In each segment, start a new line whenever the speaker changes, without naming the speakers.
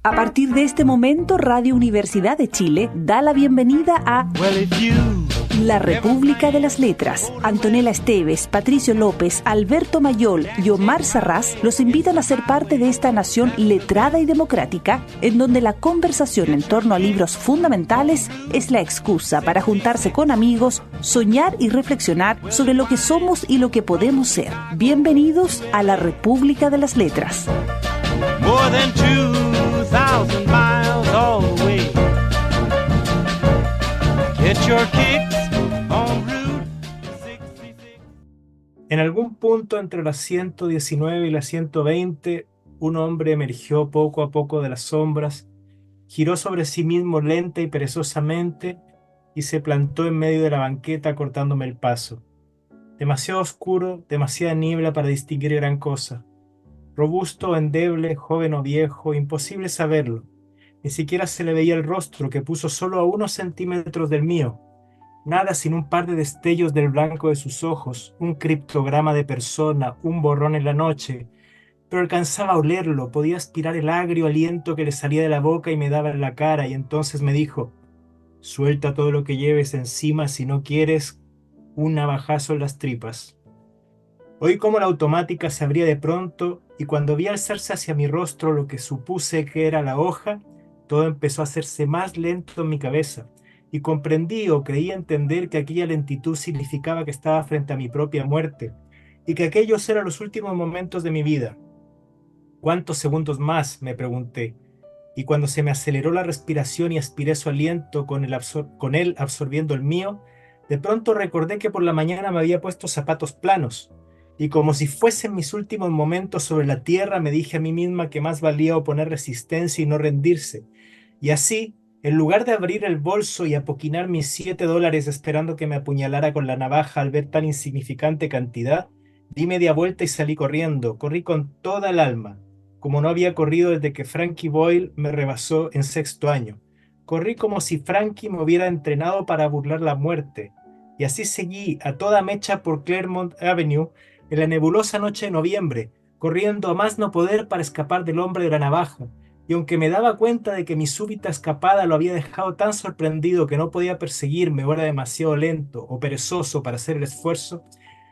A partir de este momento, Radio Universidad de Chile da la bienvenida a La República de las Letras. Antonella Esteves, Patricio López, Alberto Mayol y Omar Sarraz los invitan a ser parte de esta nación letrada y democrática, en donde la conversación en torno a libros fundamentales es la excusa para juntarse con amigos, soñar y reflexionar sobre lo que somos y lo que podemos ser. Bienvenidos a La República de las Letras.
More than 2,000 miles all the way. Get your kicks on Route 66.
En algún punto entre la 119 y la 120, un hombre emergió poco a poco de las sombras, giró sobre sí mismo lenta y perezosamente y se plantó en medio de la banqueta cortándome el paso. Demasiado oscuro, demasiada niebla para distinguir gran cosa. Robusto o endeble, joven o viejo, imposible saberlo. Ni siquiera se le veía el rostro, que puso solo a unos centímetros del mío. Nada sin un par de destellos del blanco de sus ojos, un criptograma de persona, un borrón en la noche. Pero alcanzaba a olerlo, podía aspirar el agrio aliento que le salía de la boca y me daba en la cara, y entonces me dijo: «Suelta todo lo que lleves encima si no quieres un navajazo en las tripas». Oí cómo la automática se abría de pronto y cuando vi alzarse hacia mi rostro lo que supuse que era la hoja, todo empezó a hacerse más lento en mi cabeza y comprendí o creí entender que aquella lentitud significaba que estaba frente a mi propia muerte y que aquellos eran los últimos momentos de mi vida. ¿Cuántos segundos más?, me pregunté, y cuando se me aceleró la respiración y aspiré su aliento con él absorbiendo el mío, de pronto recordé que por la mañana me había puesto zapatos planos. Y como si fuesen mis últimos momentos sobre la tierra, me dije a mí misma que más valía oponer resistencia y no rendirse. Y así, en lugar de abrir el bolso y apoquinar mis $7 esperando que me apuñalara con la navaja al ver tan insignificante cantidad, di media vuelta y salí corriendo. Corrí con toda el alma, como no había corrido desde que Frankie Boyle me rebasó en 6º año. Corrí como si Frankie me hubiera entrenado para burlar la muerte. Y así seguí a toda mecha por Claremont Avenue, en la nebulosa noche de noviembre, corriendo a más no poder para escapar del hombre de la navaja, y aunque me daba cuenta de que mi súbita escapada lo había dejado tan sorprendido que no podía perseguirme o era demasiado lento o perezoso para hacer el esfuerzo,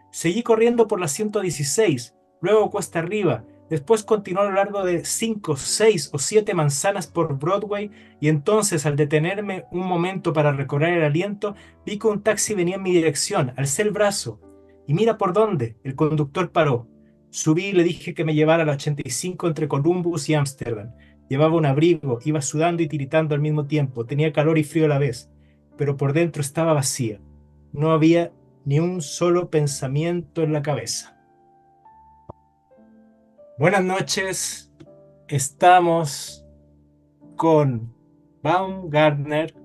seguí corriendo por la 116, luego cuesta arriba, después continuó a lo largo de 5, 6 o 7 manzanas por Broadway, y entonces al detenerme un momento para recobrar el aliento, vi que un taxi venía en mi dirección, alcé el brazo, y mira por dónde, el conductor paró. Subí y le dije que me llevara a la 85 entre Columbus y Ámsterdam. Llevaba un abrigo, iba sudando y tiritando al mismo tiempo, tenía calor y frío a la vez, pero por dentro estaba vacía. No había ni un solo pensamiento en la cabeza. Buenas noches, estamos con Baumgartner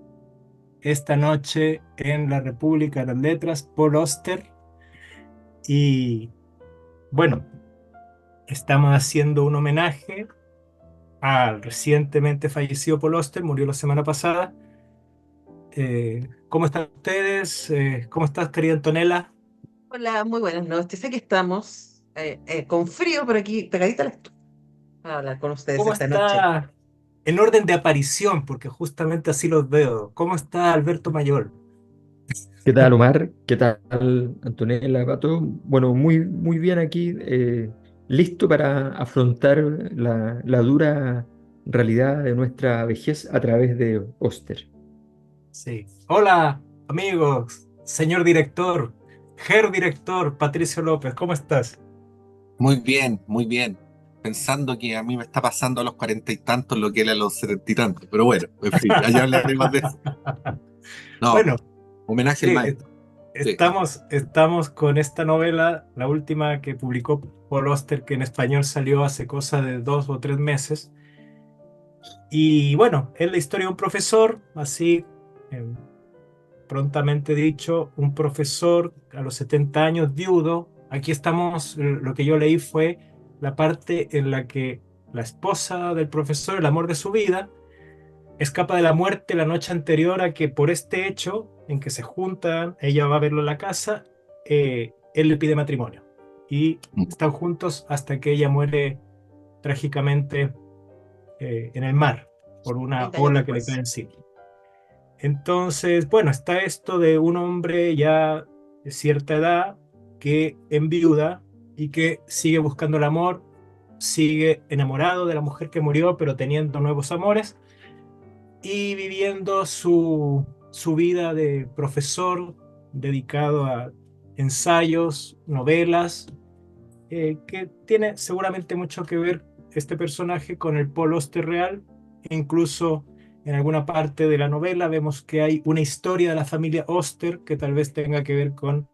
esta noche en La República de las Letras, Paul Auster. Y bueno, estamos haciendo un homenaje al recientemente fallecido Paul Auster, murió la semana pasada. ¿Cómo están ustedes? ¿Cómo estás, querida Antonella?
Hola, muy buenas noches. Aquí estamos con frío, pero aquí pegadita a la estufa para hablar con ustedes
¿Cómo
esta noche.
está en orden de aparición? Porque justamente así los veo. ¿Cómo está Alberto Mayor?
¿Qué tal, Omar? ¿Qué tal, Antonella, Pato? Bueno, muy bien aquí, listo para afrontar la dura realidad de nuestra vejez a través de Oster.
Sí. Hola, amigos, señor director, Herr director, Patricio López, ¿cómo estás?
Muy bien, muy bien. Pensando que a mí me está pasando a los 40 y tantos lo que era a los 70 y tantos. Pero bueno, en fin, allá hablaremos de eso. No,
Bueno,
homenaje al
sí,
maestro. Sí.
estamos con esta novela, la última que publicó Paul Auster, que en español salió hace cosa de 2 o 3 meses. Y bueno, es la historia de un profesor, así eh, prontamente dicho, un profesor a los 70 años, viudo. Aquí estamos, lo que yo leí fue la parte en la que la esposa del profesor, el amor de su vida, escapa de la muerte la noche anterior a que por este hecho, en que se juntan, ella va a verlo en la casa, él le pide matrimonio. Y están juntos hasta que ella muere trágicamente en el mar por una
20 años
ola que le cae
después.
encima. Entonces, bueno, está esto de un hombre ya de cierta edad que enviuda y que sigue buscando el amor, sigue enamorado de la mujer que murió, pero teniendo nuevos amores y viviendo su vida de profesor dedicado a ensayos, novelas, que tiene seguramente mucho que ver este personaje con el Paul Auster real. E incluso en alguna parte de la novela vemos que hay una historia de la familia Auster que tal vez tenga que ver con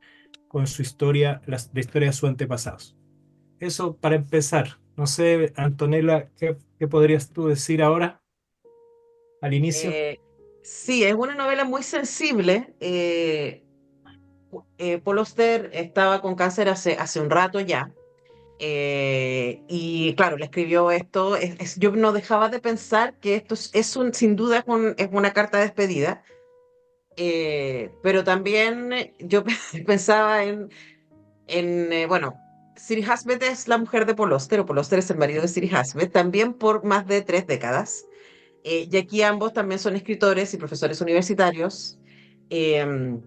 su historia, la historia de sus antepasados. Eso para empezar. No sé, Antonella, ¿qué podrías tú decir ahora, al inicio?
Eh, sí, es una novela muy sensible. Paul Auster estaba con cáncer hace un rato ya. Y claro, le escribió esto. Yo no dejaba de pensar que esto sin duda es una carta de despedida. Pero también yo pensaba bueno, Siri Hasbet es la mujer de Paul Auster, o Paul Auster es el marido de Siri Hasbet, también por más de 3 décadas. Y aquí ambos también son escritores y profesores universitarios. em,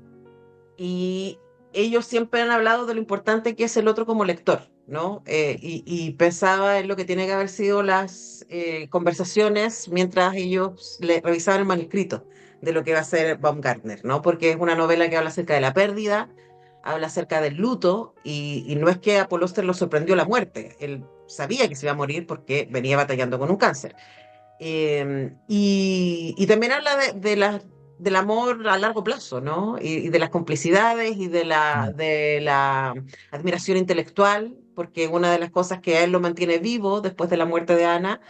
y ellos siempre han hablado de lo importante que es el otro como lector, ¿no? Y pensaba en lo que tiene que haber sido las conversaciones mientras ellos revisaban el manuscrito de lo que va a ser Baumgartner, ¿no? Porque es una novela que habla acerca de la pérdida, habla acerca del luto, y no es que a Paul Auster lo sorprendió la muerte, él sabía que se iba a morir porque venía batallando con un cáncer. Y también habla del amor a largo plazo, ¿no? Y de las complicidades y
Mm.
de la admiración intelectual, porque una de las cosas que a él lo mantiene vivo después de la muerte de Ana,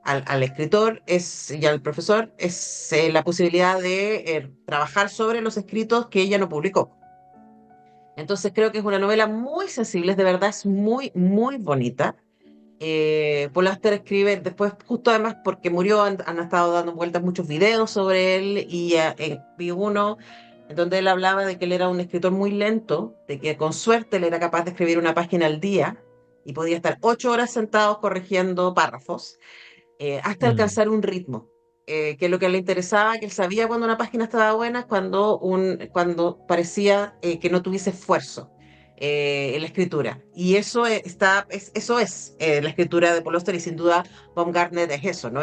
al escritor y al profesor, es la posibilidad de trabajar sobre los escritos que ella no publicó. Entonces creo que es una novela muy sensible, de verdad es muy, muy bonita. Paul Auster escribe después, justo además porque murió, han estado dando vueltas muchos videos sobre él, y vi uno en donde él hablaba de que él era un escritor muy lento, de que con suerte él era capaz de escribir una página al día y podía estar 8 horas sentado corrigiendo párrafos, hasta
Mm.
alcanzar un ritmo. Que lo que le interesaba, que él sabía cuando una página estaba buena, es cuando parecía que no tuviese esfuerzo en la escritura. Y eso es la escritura de Paul Auster, y sin duda Baumgartner es eso, ¿no?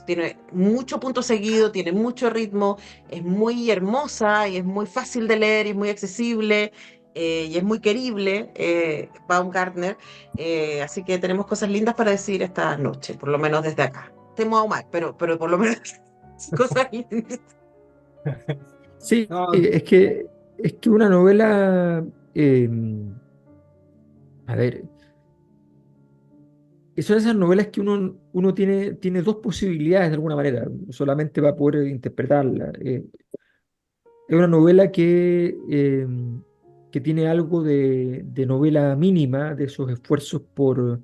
Tiene mucho punto seguido, tiene mucho ritmo, es muy hermosa y es muy fácil de leer y es muy accesible. Y es muy querible, Baumgartner. Así que tenemos cosas lindas para decir esta noche, por lo menos desde acá. Temo a Omar, pero por lo menos cosas lindas.
Sí,
No,
es que una novela, eh, a ver, son esas novelas que uno tiene dos posibilidades de alguna manera, solamente va a poder interpretarla. Es una novela que tiene algo de novela mínima, de esos esfuerzos por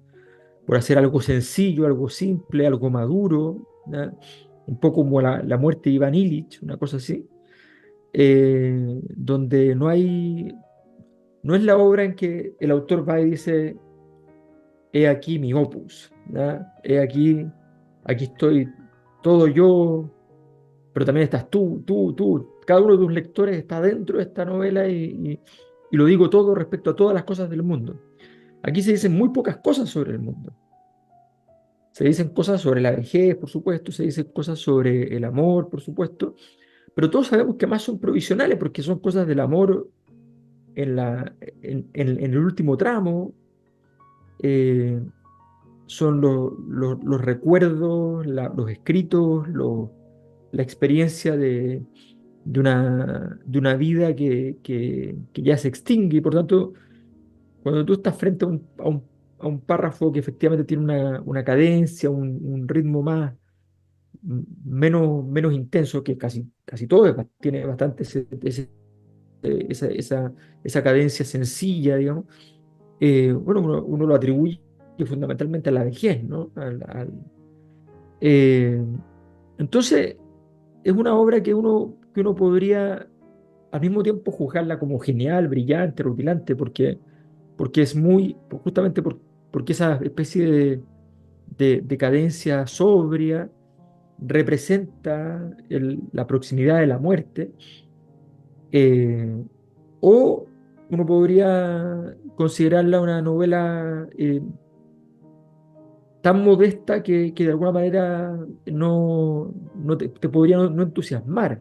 hacer algo sencillo, algo simple, algo maduro, ¿ya? Un poco como la muerte de Iván Illich, una cosa así, donde no es la obra en que el autor va y dice, he aquí mi opus, ¿ya? He aquí estoy todo yo, pero también estás tú. Cada uno de tus lectores está dentro de esta novela y lo digo todo respecto a todas las cosas del mundo. Aquí se dicen muy pocas cosas sobre el mundo. Se dicen cosas sobre la vejez, por supuesto, se dicen cosas sobre el amor, por supuesto, pero todos sabemos que más son provisionales porque son cosas del amor en el último tramo, eh, son los recuerdos, los escritos, la experiencia de una vida que ya se extingue. Y por tanto, cuando tú estás frente a un párrafo que efectivamente tiene una cadencia, un ritmo menos intenso, que casi todo tiene bastante esa cadencia sencilla, digamos, bueno, uno lo atribuye fundamentalmente a la vejez, ¿no? Eh, entonces, es una obra que uno podría al mismo tiempo juzgarla como genial, brillante, rutilante, porque es muy, justamente porque esa especie de decadencia sobria, representa la proximidad de la muerte, eh, o uno podría considerarla una novela tan modesta que de alguna manera no te podría no entusiasmar.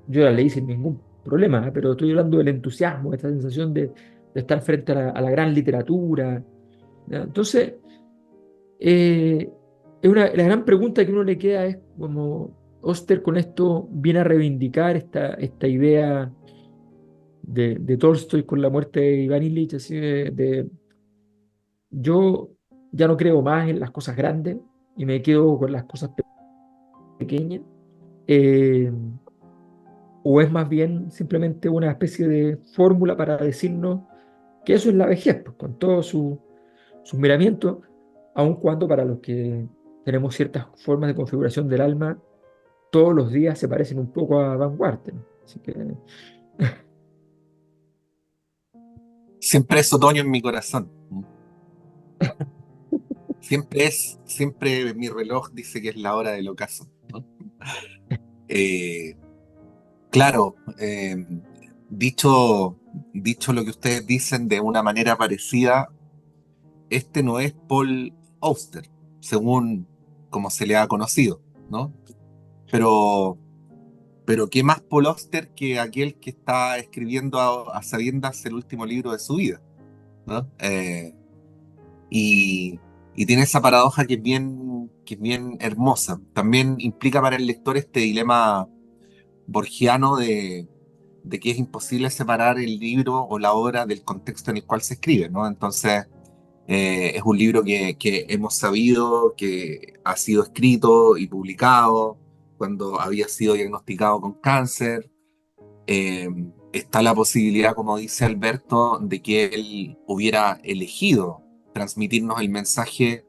Yo la leí sin ningún problema, pero estoy hablando del entusiasmo, esta sensación de estar frente a la gran literatura, ¿ya? Entonces, eh, la gran pregunta que uno le queda es como Oster con esto viene a reivindicar esta idea de Tolstoy con la muerte de Iván Ilich, así yo ya no creo más en las cosas grandes y me quedo con las cosas pequeñas, eh, o es más bien simplemente una especie de fórmula para decirnos que eso es la vejez, pues, con todos sus miramientos, aun cuando para los que tenemos ciertas formas de configuración del alma, todos los días se parecen un poco a Vanguard, ¿no? Así que
Siempre es otoño en mi corazón. Siempre mi reloj dice que es la hora del ocaso, ¿no? Eh, claro, dicho lo que ustedes dicen de una manera parecida, este no es Paul Auster, según como se le ha conocido, ¿no? Pero, pero ¿qué más Paul Auster que aquel que está escribiendo a sabiendas el último libro de su vida, ¿no? Y, y tiene esa paradoja que es bien hermosa. También implica para el lector este dilema borgiano de que es imposible separar el libro o la obra del contexto en el cual se escribe, ¿no? Entonces, es un libro que hemos sabido que ha sido escrito y publicado cuando había sido diagnosticado con cáncer. Eh, Está la posibilidad, como dice Alberto, de que él hubiera elegido transmitirnos el mensaje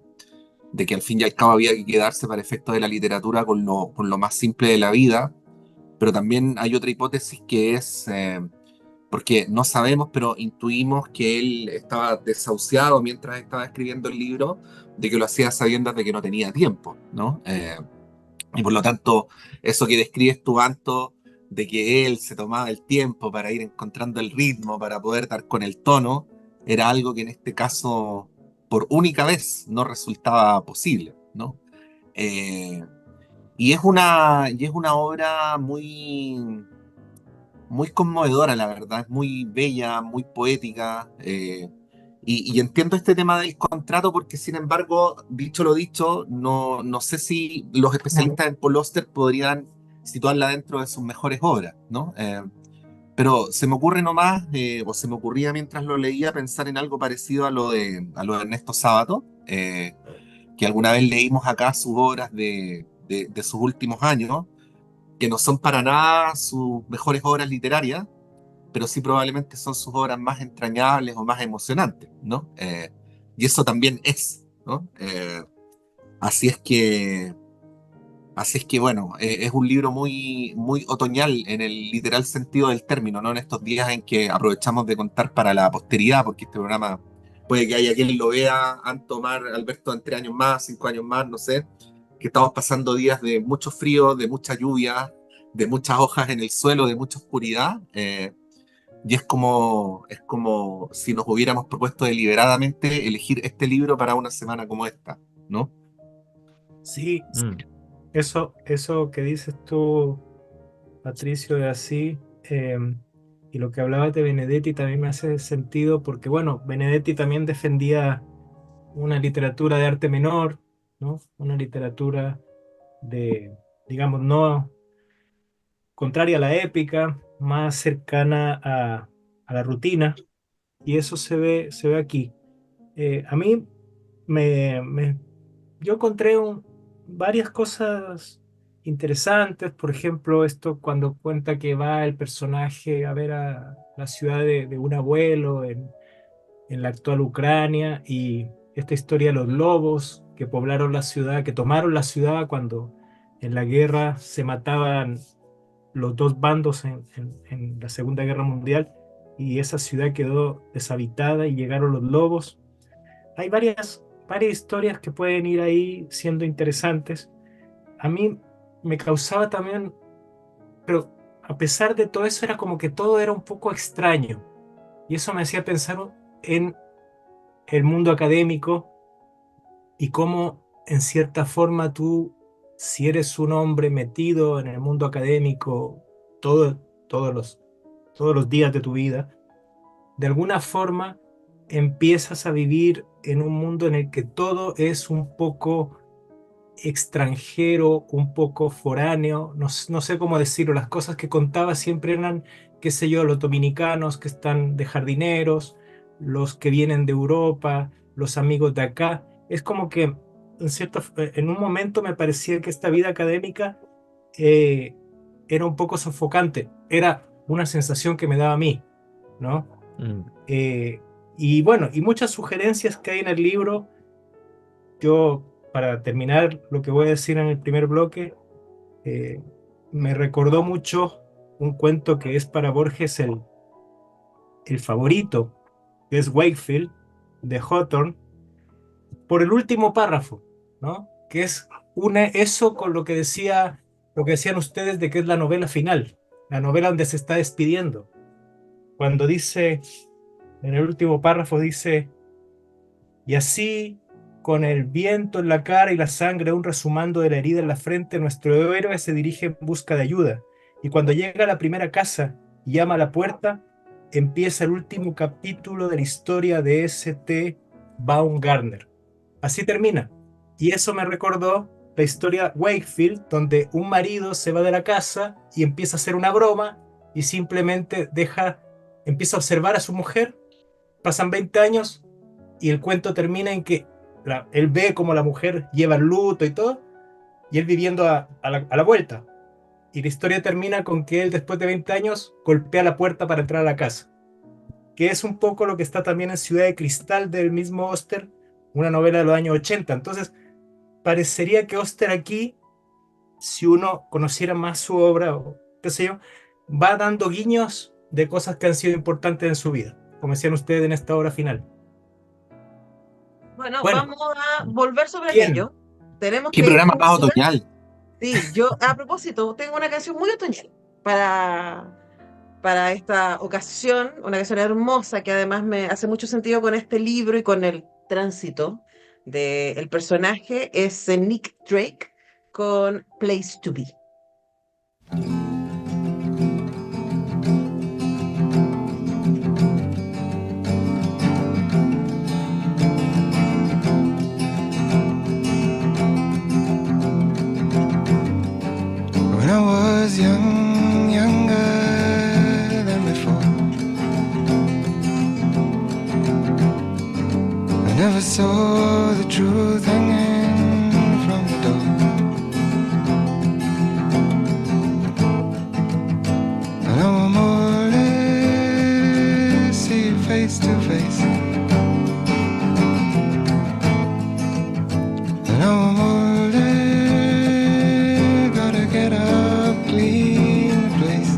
de que al fin y al cabo había que quedarse para efectos de la literatura con lo más simple de la vida, pero también hay otra hipótesis que es, porque no sabemos, pero intuimos que él estaba desahuciado mientras estaba escribiendo el libro, de que lo hacía sabiendo de que no tenía tiempo, ¿no? Y por lo tanto, eso que describes tú, Anto, de que él se tomaba el tiempo para ir encontrando el ritmo, para poder dar con el tono, era algo que en este caso, por única vez, no resultaba posible, ¿no? Eh, y es una obra muy conmovedora, la verdad, es muy bella, muy poética, y entiendo este tema del contrato porque, sin embargo, dicho lo dicho, no sé si los especialistas en Paul Auster podrían situarla dentro de sus mejores obras, ¿no? Pero se me ocurre nomás, o se me ocurría mientras lo leía, pensar en algo parecido a lo de Ernesto Sábato, que alguna vez leímos acá sus obras de sus últimos años, que no son para nada sus mejores obras literarias, pero sí probablemente son sus obras más entrañables o más emocionantes, ¿no? Y eso también es, ¿no? Así es que, así es que bueno, es un libro muy otoñal en el literal sentido del término, ¿no? En estos días en que aprovechamos de contar para la posteridad, porque este programa puede que haya quien lo vea, Antomar, Alberto, en 3 años más, 5 años más, no sé, que estamos pasando días de mucho frío, de mucha lluvia, de muchas hojas en el suelo, de mucha oscuridad. Y es como si nos hubiéramos propuesto deliberadamente elegir este libro para una semana como esta, ¿no?
Sí,
mm,
eso que dices tú, Patricio, de así, y lo que hablabas de Benedetti también me hace sentido porque, bueno, Benedetti también defendía una literatura de arte menor, ¿no? Una literatura de, digamos, no contraria a la épica, más cercana a la rutina, y eso se ve aquí. A mí me, me- yo encontré varias cosas interesantes, por ejemplo, esto cuando cuenta que va el personaje a ver a la ciudad de un abuelo en la actual Ucrania y esta historia de los lobos que poblaron la ciudad, que tomaron la ciudad cuando en la guerra se mataban los dos bandos en la Segunda Guerra Mundial y esa ciudad quedó deshabitada y llegaron los lobos. Hay varias varias historias que pueden ir ahí siendo interesantes. A mí me causaba también, pero a pesar de todo eso era como que todo era un poco extraño. Y eso me hacía pensar en el mundo académico y cómo en cierta forma tú, si eres un hombre metido en el mundo académico todo, todos los días de tu vida, de alguna forma empiezas a vivir en un mundo en el que todo es un poco extranjero, un poco foráneo, no sé cómo decirlo, las cosas que contaba siempre eran, qué sé yo, los dominicanos que están de jardineros, los que vienen de Europa, los amigos de acá. Es como que en un momento me parecía que esta vida académica eh, era un poco sofocante, era una sensación que me daba a mí, ¿no?
Mm.
Y bueno, y muchas sugerencias que hay en el libro. Yo, para terminar lo que voy a decir en el primer bloque, eh, me recordó mucho un cuento que es para Borges el favorito, que es Wakefield, de Hawthorne, por el último párrafo, ¿no? Que es eso con lo que decían ustedes de que es la novela final, la novela donde se está despidiendo. Cuando dice, en el último párrafo dice, y así, con el viento en la cara y la sangre aún resumando de la herida en la frente, nuestro héroe se dirige en busca de ayuda. Y cuando llega a la primera casa y llama a la puerta, empieza el último capítulo de la historia de S.T. Baumgartner. Así termina. Y eso me recordó la historia Wakefield, donde un marido se va de la casa y empieza a hacer una broma y simplemente empieza a observar a su mujer. Pasan 20 años y el cuento termina en que él ve como la mujer lleva el luto y todo, y él viviendo a la vuelta. Y la historia termina con que él, después de 20 años, golpea la puerta para entrar a la casa. Que es un poco lo que está también en Ciudad de Cristal del mismo Oster, una novela de los años 80. Entonces, parecería que Oster aquí, si uno conociera más su obra, o qué sé yo, va dando guiños de cosas que han sido importantes en su vida, como decían ustedes en esta obra final.
Bueno,
Bueno,
vamos a volver sobre
¿quién?
aquello. Tenemos
¿Qué
que
programa más
concluir.
otoñal?
Sí, yo a propósito tengo una canción muy otoñal para esta ocasión, una canción hermosa que además me hace mucho sentido con este libro y con el tránsito del personaje, es Nick Drake con Place to Be.
When I was young, younger than before, I never saw the truth hanging from the door. And now I'm more or less see you face to face. And now I'm more or less gotta get up, clean the place.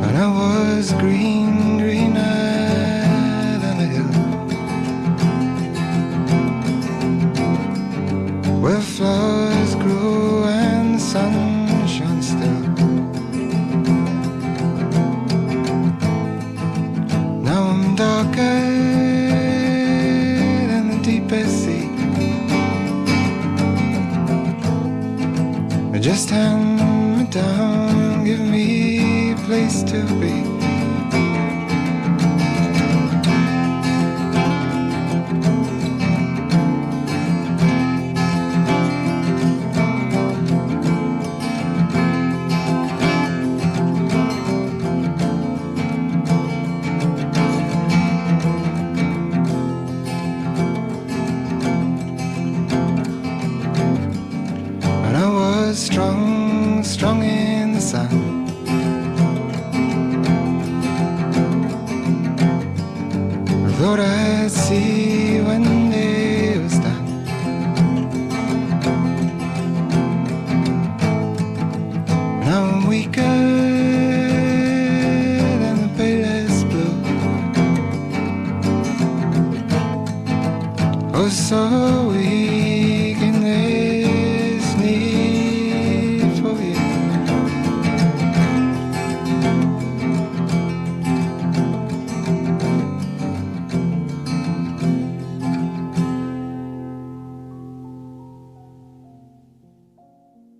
And I was green, greener than the hill, where flowers grew and the sun shone still. Now I'm darker than the deepest sea. Just hand me down, give me a place to be. And I was strong, strong in the sun. I thought I'd see when day was done. weaker than the palest blue. Oh, so weak in this need for you.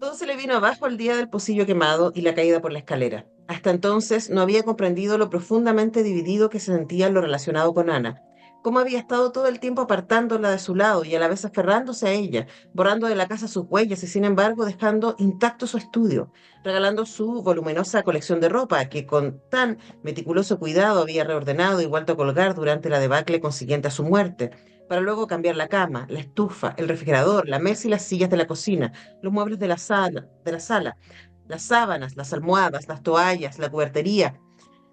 Todo se le vino abajo el día del pocillo quemado y la caída por la escalera. Hasta entonces no había comprendido lo profundamente dividido que se sentía en lo relacionado con Ana. Cómo había estado todo el tiempo apartándola de su lado y a la vez aferrándose a ella, borrando de la casa sus huellas y sin embargo dejando intacto su estudio, regalando su voluminosa colección de ropa que con tan meticuloso cuidado había reordenado y vuelto a colgar durante la debacle consiguiente a su muerte, para luego cambiar la cama, la estufa, el refrigerador, la mesa y las sillas de la cocina, los muebles de la sala, las sábanas, las almohadas, las toallas, la cubertería,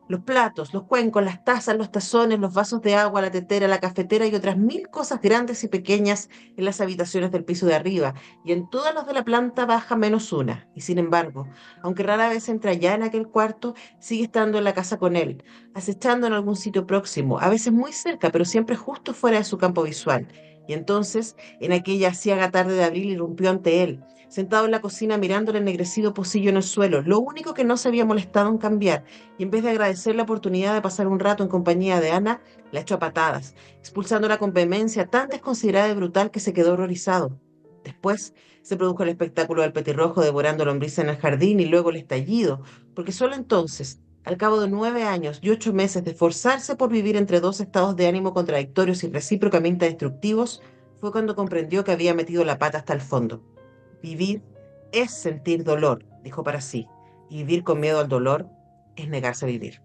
los platos, los cuencos, las tazas, los tazones, los vasos de agua, la tetera, la cafetera y otras mil cosas grandes y pequeñas en las habitaciones del piso de arriba y en todas las de la planta baja menos una. Y sin embargo, aunque rara vez entra ya en aquel cuarto, sigue estando en la casa con él, acechando en algún sitio próximo, a veces muy cerca, pero siempre justo fuera de su campo visual. Y entonces, en aquella aciaga tarde de abril, irrumpió ante él, sentado en la cocina mirando el ennegrecido pocillo en el suelo, lo único que no se había molestado en cambiar, y en vez de agradecer la oportunidad de pasar un rato en compañía de Ana, la echó a patadas, expulsándola con vehemencia tan desconsiderada y brutal que se quedó horrorizado. Después se produjo el espectáculo del petirrojo devorando lombrices en el jardín y luego el estallido, porque solo entonces, al cabo de 9 años y 8 meses de esforzarse por vivir entre dos estados de ánimo contradictorios y recíprocamente destructivos, fue cuando comprendió que había metido la pata hasta el fondo. Vivir es sentir dolor, dijo para sí, y vivir con miedo al dolor es negarse a vivir.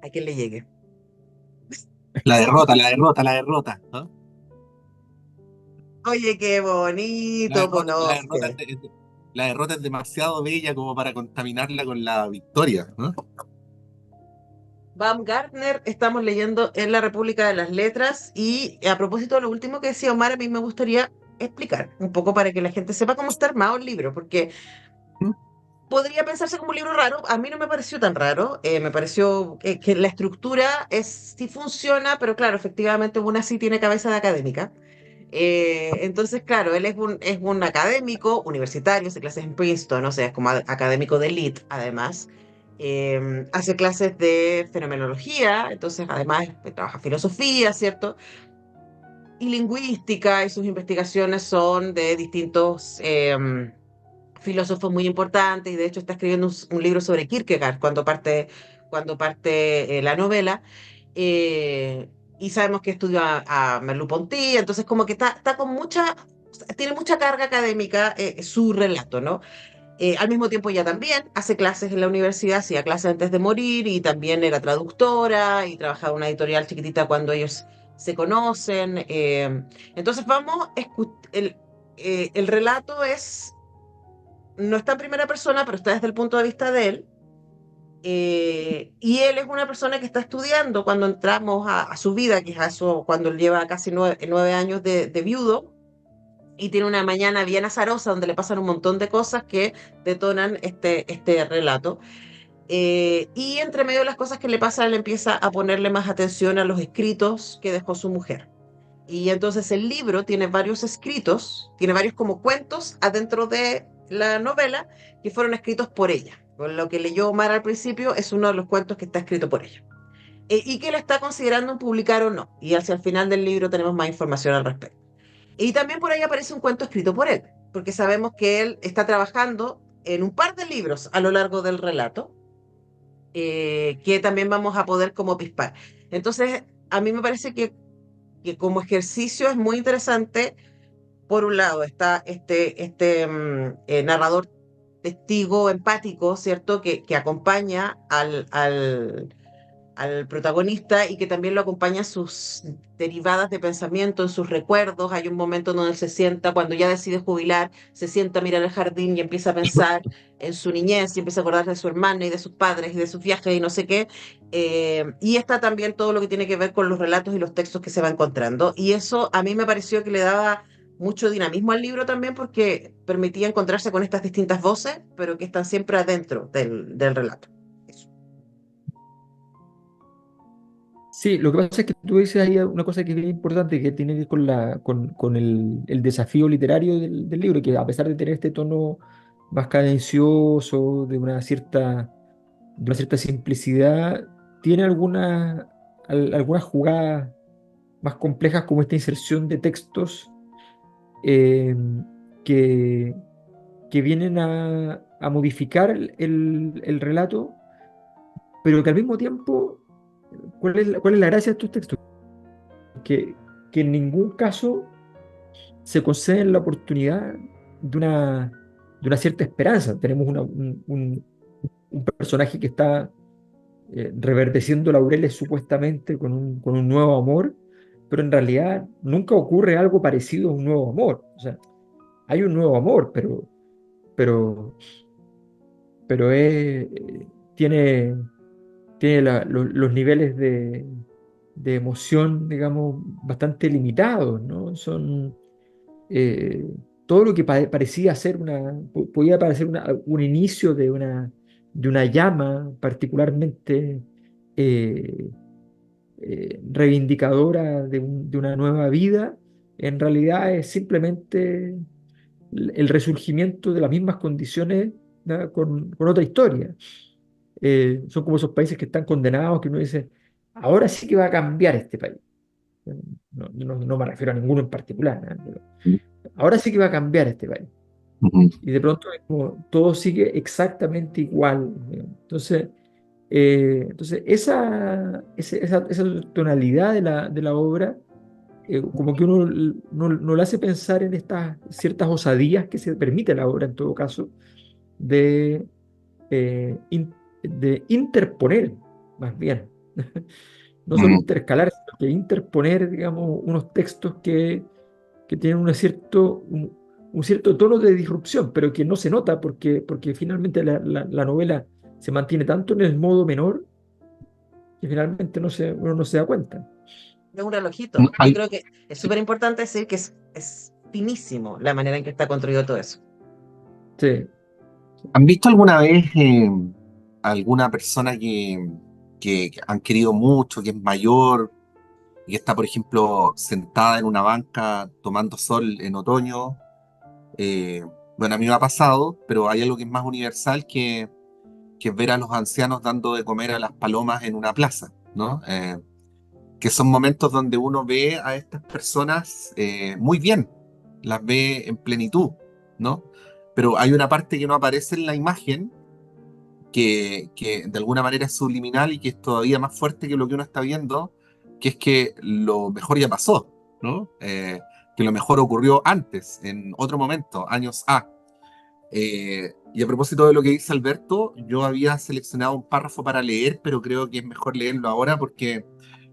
A quien le llegue.
La derrota, la derrota, la derrota, ¿no?
Oye, qué
La
bonito,
derrota, la derrota,
conoce.
la derrota es demasiado bella como para contaminarla con la victoria, ¿no?
Baumgartner, estamos leyendo en La República de las Letras y a propósito de lo último que decía Omar, a mí me gustaría explicar un poco para que la gente sepa cómo está armado el libro, porque podría pensarse como un libro raro, a mí no me pareció tan raro, me pareció que la estructura sí funciona, pero claro, efectivamente una sí tiene cabeza de académica. Entonces, claro, él es un académico universitario, hace clases en Princeton, o sea, es como académico de elite, además. Hace clases de fenomenología, entonces además trabaja filosofía, ¿cierto? Y lingüística, y sus investigaciones son de distintos filósofos muy importantes, y de hecho está escribiendo un libro sobre Kierkegaard cuando parte la novela. eh, y sabemos que estudió a Merleau-Ponty, entonces como que está con tiene mucha carga académica su relato, ¿no? Al mismo tiempo ella también hace clases en la universidad, hacía clases antes de morir y también era traductora y trabajaba en una editorial chiquitita cuando ellos se conocen. Entonces el relato no está en primera persona, pero está desde el punto de vista de él. Y él es una persona que está estudiando cuando entramos a su vida, que es cuando él lleva casi 9 años de viudo, y tiene una mañana bien azarosa donde le pasan un montón de cosas que detonan este relato. Y entre medio de las cosas que le pasan, él empieza a ponerle más atención a los escritos que dejó su mujer. Y entonces el libro tiene varios escritos, tiene varios como cuentos adentro de la novela que fueron escritos por ella. Con lo que leyó Omar al principio es uno de los cuentos que está escrito por ella. Y que él está considerando publicar o no. Y hacia el final del libro tenemos más información al respecto. Y también por ahí aparece un cuento escrito por él, porque sabemos que él está trabajando en un par de libros a lo largo del relato, que también vamos a poder como pispar. Entonces, a mí me parece que como ejercicio es muy interesante. Por un lado está este narrador testigo empático, ¿cierto? Que acompaña al protagonista y que también lo acompaña en sus derivadas de pensamiento, en sus recuerdos. Hay un momento donde él se sienta, cuando ya decide jubilar, se sienta a mirar el jardín y empieza a pensar en su niñez y empieza a acordar de su hermana y de sus padres y de sus viajes y no sé qué. Y está también todo lo que tiene que ver con los relatos y los textos que se va encontrando. Y eso a mí me pareció que le daba mucho dinamismo al libro también porque permitía encontrarse con estas distintas voces, pero que están siempre adentro del relato. Eso.
Sí, lo que pasa es que tú dices ahí una cosa que es bien importante que tiene que ver con el desafío literario del libro, que a pesar de tener este tono más cadencioso, de una cierta simplicidad, tiene algunas jugadas más complejas como esta inserción de textos eh, que, que vienen a modificar el relato, pero que al mismo tiempo, ¿cuál es la gracia de estos textos? Que en ningún caso se conceden la oportunidad de una cierta esperanza. Tenemos un personaje que está reverdeciendo laureles supuestamente con un nuevo amor, pero en realidad nunca ocurre algo parecido a un nuevo amor. O sea, hay un nuevo amor, pero, pero tiene los niveles de emoción, digamos, bastante limitados, ¿no? Eh, todo lo que parecía ser podía parecer un inicio de una llama particularmente eh, reivindicadora de una nueva vida, en realidad es simplemente el resurgimiento de las mismas condiciones, ¿no? con otra historia. Son como esos países que están condenados, que uno dice, ahora sí que va a cambiar este país. No me refiero a ninguno en particular, ¿no? Pero ahora sí que va a cambiar este país.
Ujú.
Y de pronto es como todo sigue exactamente igual, ¿no? Entonces esa tonalidad de la obra, como que uno no le hace pensar en estas ciertas osadías que se permite la obra en todo caso, de, eh, in- de interponer, más bien, no solo
Ujú.
intercalar, sino que interponer, digamos, unos textos que tienen un cierto tono de disrupción, pero que no se nota porque finalmente la novela se mantiene tanto en el modo menor que finalmente uno no se da cuenta.
Es un relojito. Yo
Al-
creo que es súper importante decir que es finísimo la manera en que está construido todo eso.
Sí.
¿Han visto alguna vez alguna persona que han querido mucho, que es mayor y que está, por ejemplo, sentada en una banca tomando sol en otoño? Eh, bueno, a mí me ha pasado, pero hay algo que es más universal que es ver a los ancianos dando de comer a las palomas en una plaza, ¿no? Que son momentos donde uno ve a estas personas muy bien, las ve en plenitud, ¿no? Pero hay una parte que no aparece en la imagen que de alguna manera es subliminal y que es todavía más fuerte que lo que uno está viendo, que es que lo mejor ya pasó, ¿no? Que lo mejor ocurrió antes, en otro momento, años A. Y a propósito de lo que dice Alberto, yo había seleccionado un párrafo para leer, pero creo que es mejor leerlo ahora porque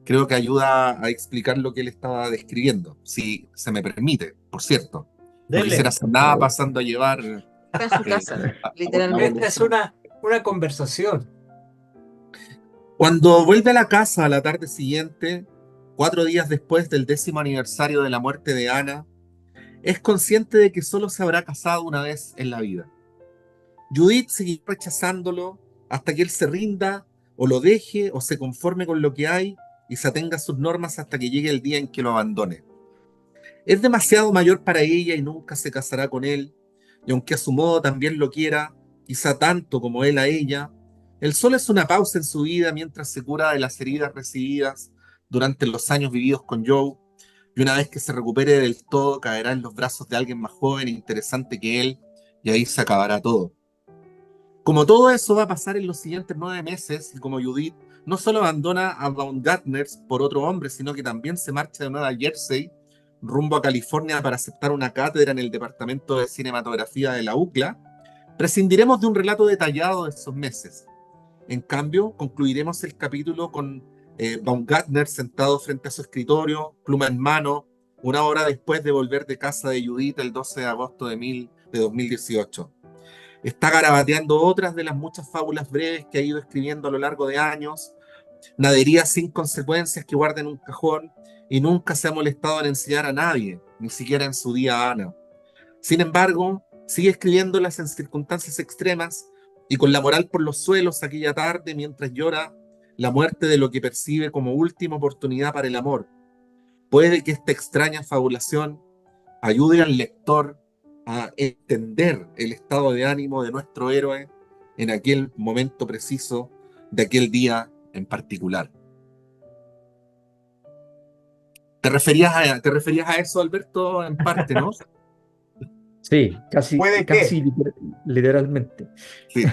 creo que ayuda a explicar lo que él estaba describiendo, si se me permite, por cierto. No quisiera
Dele.
hacer nada pasando a llevar
Está en su
eh,
casa,
la
Esta es
literalmente.
voluntad.
una conversación.
Cuando vuelve a la casa a la tarde siguiente, 4 días después del 10º aniversario de la muerte de Ana, es consciente de que solo se habrá casado una vez en la vida. Judith sigue rechazándolo hasta que él se rinda o lo deje o se conforme con lo que hay y se atenga a sus normas hasta que llegue el día en que lo abandone. Es demasiado mayor para ella y nunca se casará con él, y aunque a su modo también lo quiera, quizá tanto como él a ella, el sol es una pausa en su vida mientras se cura de las heridas recibidas durante los años vividos con Joe, y una vez que se recupere del todo caerá en los brazos de alguien más joven e interesante que él, y ahí se acabará todo. Como todo eso va a pasar en los siguientes 9 meses, y como Judith no solo abandona a Baumgartners por otro hombre, sino que también se marcha de Nueva Jersey rumbo a California para aceptar una cátedra en el Departamento de Cinematografía de la UCLA, prescindiremos de un relato detallado de esos meses. En cambio, concluiremos el capítulo con Baumgartner sentado frente a su escritorio, pluma en mano, una hora después de volver de casa de Judith el 12 de agosto de 2018. Está garabateando otras de las muchas fábulas breves que ha ido escribiendo a lo largo de años, naderías sin consecuencias que guarda en un cajón y nunca se ha molestado en enseñar a nadie, ni siquiera en su día a Ana. Sin embargo, sigue escribiéndolas en circunstancias extremas y con la moral por los suelos aquella tarde mientras llora la muerte de lo que percibe como última oportunidad para el amor. Puede que esta extraña fabulación ayude al lector a entender el estado de ánimo de nuestro héroe en aquel momento preciso de aquel día en particular. ¿Te referías a eso, Alberto, en parte, no?
Sí, casi,
¿Puede qué?
casi literalmente.
Sí.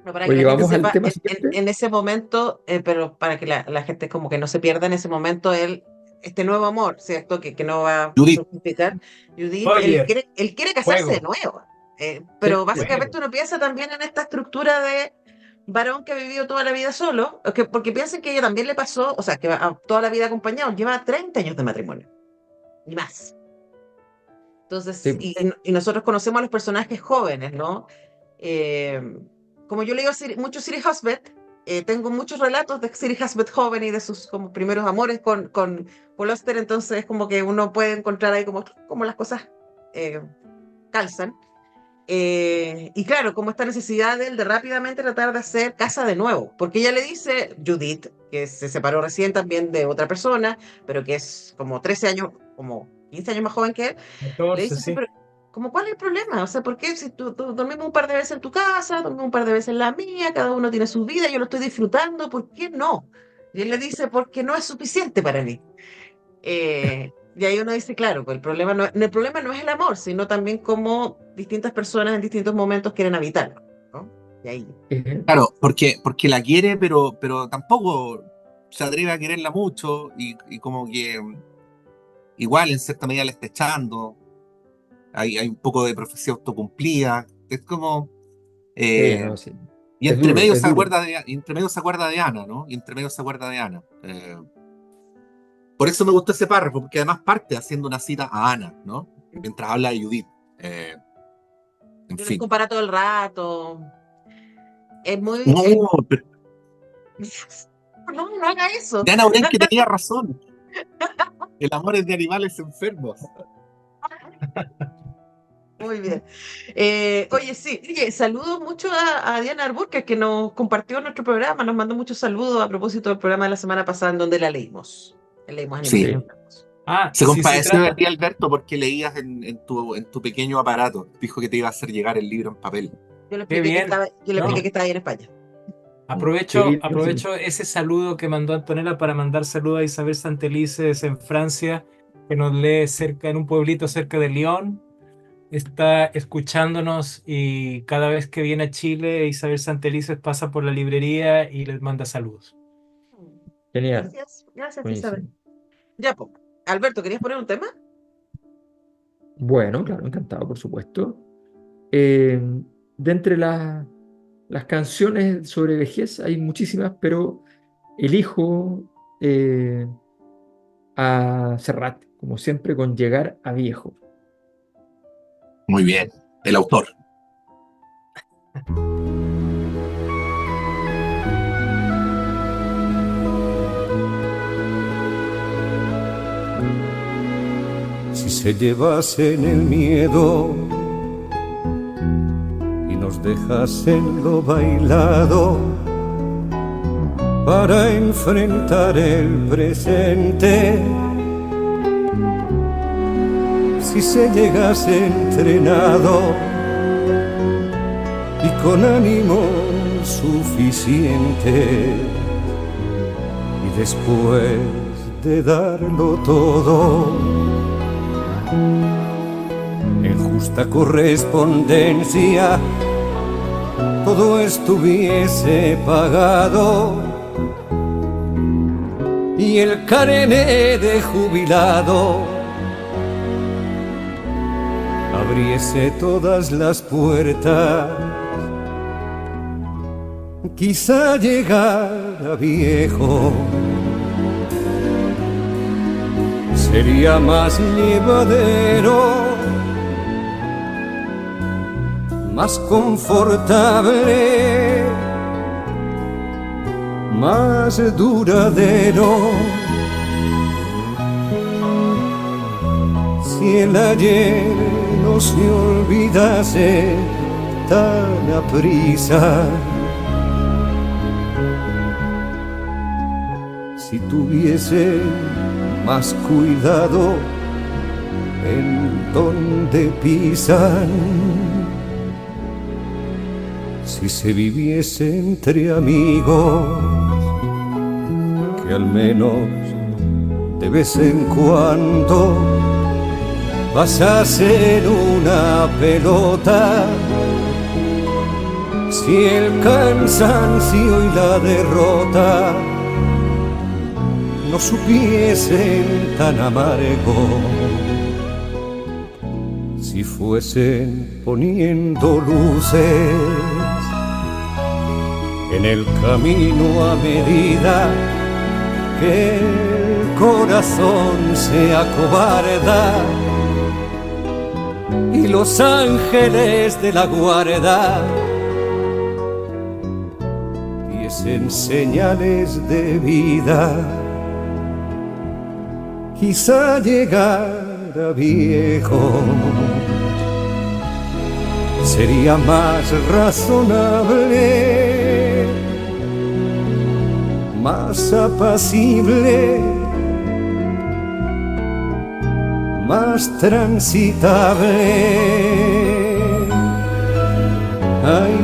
No, para que
Oye,
la gente
vamos al
sepa,
tema siguiente.
en ese momento, pero para que la gente como que no se pierda en ese momento, este nuevo amor, ¿cierto? Que no va a
Judith.
fructificar, Judith,
Oye,
él quiere casarse de
fuego.
nuevo. Pero
Sí,
básicamente uno piensa también en esta estructura de varón que ha vivido toda la vida solo, porque piensen que a ella también le pasó, o sea, que toda la vida acompañado, lleva 30 años de matrimonio, y más. Entonces,
sí.
y nosotros conocemos a los personajes jóvenes, ¿no? Como yo leo mucho Siri Husband, tengo muchos relatos de Siri Husband joven y de sus como primeros amores con Paul Auster, entonces como que uno puede encontrar ahí como las cosas calzan. Y claro, como esta necesidad de él de rápidamente tratar de hacer casa de nuevo, porque ella le dice, Judith, que se separó recién también de otra persona, pero que es como 13 años, como 15 años más joven que él, le
14,
dice, sí,
sí.
pero como, ¿cuál es el problema? O sea, ¿por qué si tú dormimos un par de veces en tu casa, dormimos un par de veces en la mía, cada uno tiene su vida, yo lo estoy disfrutando, ¿por qué no? Y él le dice, porque no es suficiente para mí. Y ahí uno dice, claro, pues el problema no es el amor, sino también cómo distintas personas en distintos momentos quieren habitarlo, ¿no? Y ahí.
Claro, porque la quiere, pero tampoco se atreve a quererla mucho y como que igual en cierta medida la está echando. Hay un poco de profecía autocumplida. Es como...
No, sí.
Y
Es
entre
duro,
medio
es
se
duro.
acuerda de Ana, ¿no? Y entre medio se acuerda de Ana. Por eso me gustó ese párrafo, porque además parte haciendo una cita a Ana, ¿no? Mientras habla de Judith. En
Yo los
fin.
compara todo el rato. Es muy...
No, pero
no haga eso.
Diana Orenque tenía razón. El amor es de animales enfermos.
Muy bien. Oye, sí, oye, saludo mucho a Diana Arburca, que nos compartió nuestro programa, nos mandó muchos saludos a propósito del programa de la semana pasada en donde la leímos. Leímos Animales
Sí.
Enfermos.
Se
Si
compadeció de
trata,
ti, Alberto, porque leías en tu pequeño aparato. Dijo que te iba a hacer llegar el libro en papel.
Yo le
qué
expliqué que
bien.
estaba, yo le
No,
expliqué que estaba ahí en España.
aprovecho
Sí.
ese saludo que mandó Antonella para mandar saludos a Isabel Santelices en Francia, que nos lee en un pueblito cerca de Lyon. Está escuchándonos y cada vez que viene a Chile, Isabel Santelices pasa por la librería y les manda saludos.
Genial.
Gracias, Isabel.
Buenísimo.
Ya, pues. Alberto, ¿querías poner un tema?
Bueno, claro, encantado, por supuesto. De entre las canciones sobre vejez hay muchísimas, pero elijo a Serrat, como siempre, con Llegar a Viejo.
Muy bien. El autor.
Si se llevasen el miedo y nos dejasen lo bailado para enfrentar el presente, si se llegase entrenado y con ánimo suficiente, y después de darlo todo en justa correspondencia, todo estuviese pagado y el carné de jubilado abriese todas las puertas, quizá llegar a viejo sería más llevadero, más confortable, más duradero. si el ayer no se olvidase tan aprisa, si tuviese más cuidado en donde pisan, si se viviese entre amigos, que al menos de vez en cuando pasasen una pelota, si el cansancio y la derrota no supiesen tan amargo, si fuesen poniendo luces en el camino a medida que el corazón se acobarda y los ángeles de la guarda diesen señales de vida, quizá llegara viejo, sería más razonable, más apacible, más transitable. Ay,